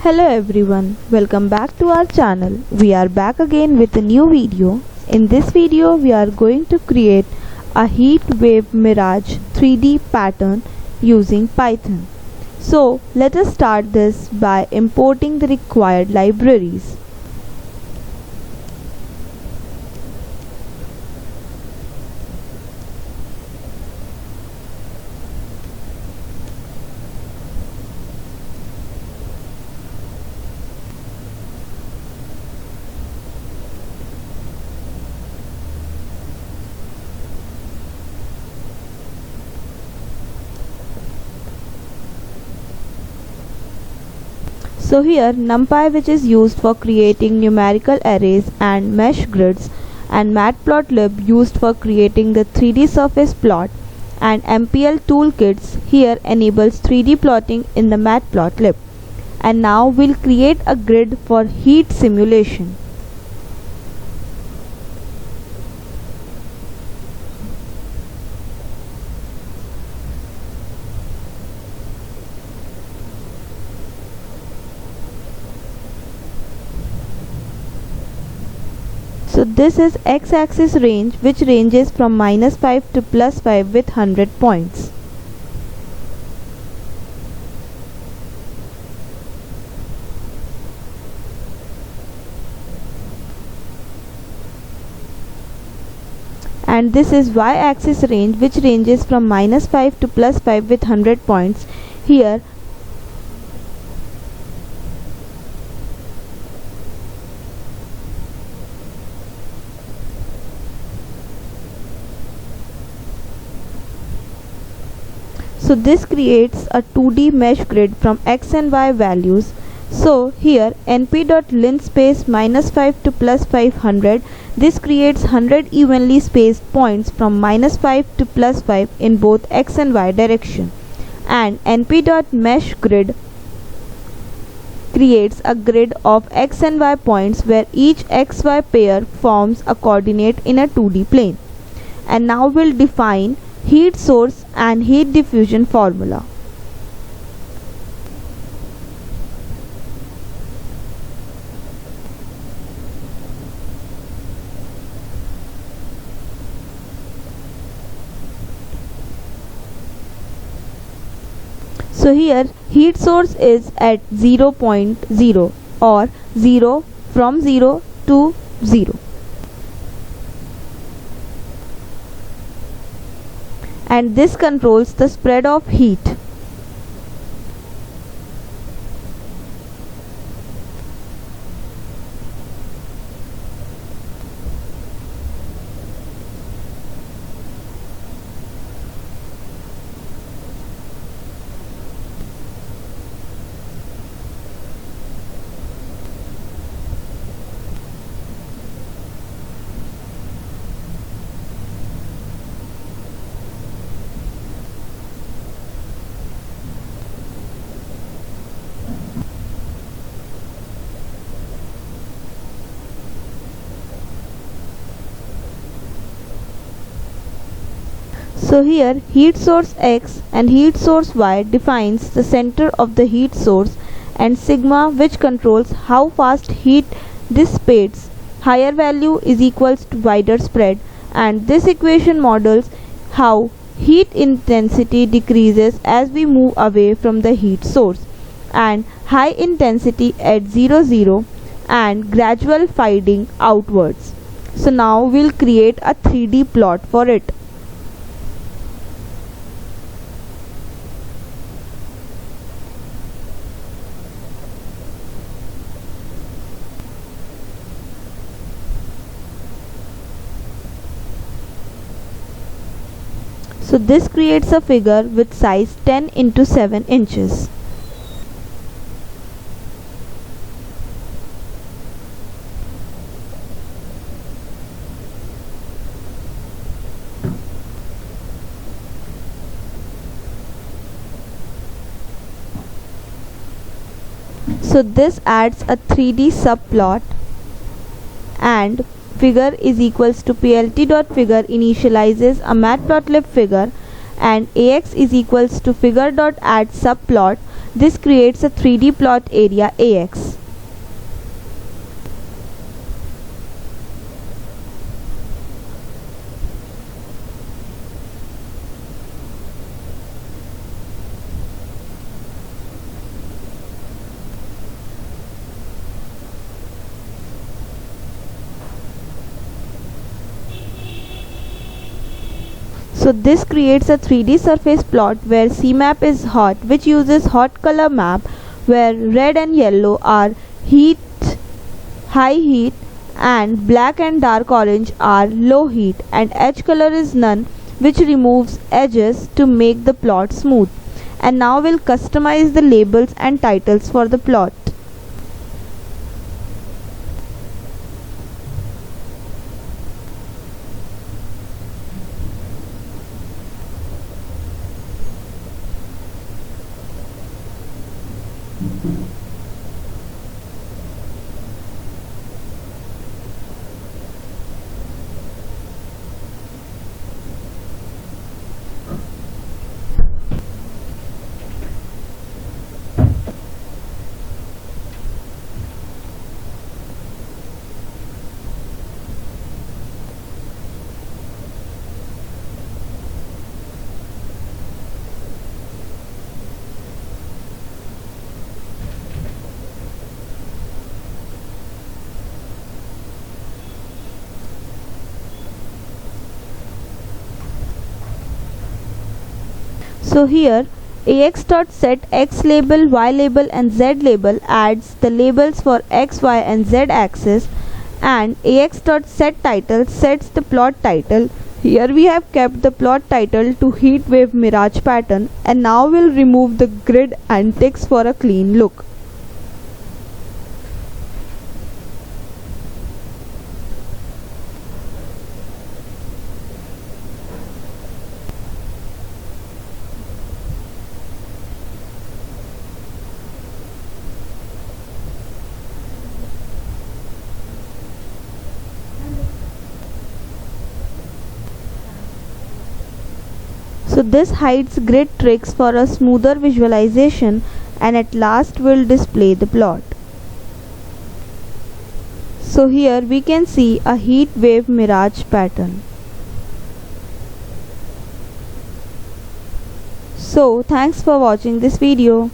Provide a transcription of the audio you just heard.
Hello everyone, welcome back to our channel. We are back again with a new video. In this video we are going to create a heat wave mirage 3D pattern using Python. So let us start this by importing the required libraries. So here NumPy, which is used for creating numerical arrays and mesh grids, and matplotlib used for creating the 3D surface plot, and MPL toolkits here enables 3D plotting in the matplotlib. And now we'll create a grid for heat simulation. So this is x-axis range, which ranges from -5 to +5 with 100 points. And this is y-axis range, which ranges from -5 to +5 with 100 points. Here So this creates a 2D mesh grid from x and y values. So here np.linspace -5 to +500, this creates 100 evenly spaced points from -5 to +5 in both x and y direction. And np.meshGrid creates a grid of x and y points where each xy pair forms a coordinate in a 2D plane. And now we'll define heat source and heat diffusion formula. So here heat source is at 0.0 or 0 from 0 to 0. And this controls the spread of heat. So here heat source x and heat source y defines the center of the heat source, and sigma, which controls how fast heat dissipates. Higher value is equals to wider spread, and this equation models how heat intensity decreases as we move away from the heat source, and high intensity at 0, and gradual fading outwards. So now we'll create a 3D plot for it. So this creates a figure with size 10 into 7 inches. So this adds a 3D subplot, and figure is equals to plt.figure initializes a matplotlib figure, and ax is equals to figure.add subplot This creates a 3D plot area AX. So this creates a 3D surface plot where CMap is hot, which uses hot color map, where red and yellow are heat, high heat, and black and dark orange are low heat, and edge color is none, which removes edges to make the plot smooth. And now we'll customize the labels and titles for the plot. So here ax.set x label, y label and z label adds the labels for x, y and z axis, and ax.set title sets the plot title. Here we have kept the plot title to heat wave mirage pattern, and now we'll remove the grid and ticks for a clean look. So this hides grid tricks for a smoother visualization, and at last will display the plot. So here we can see a heat wave mirage pattern. So thanks for watching this video.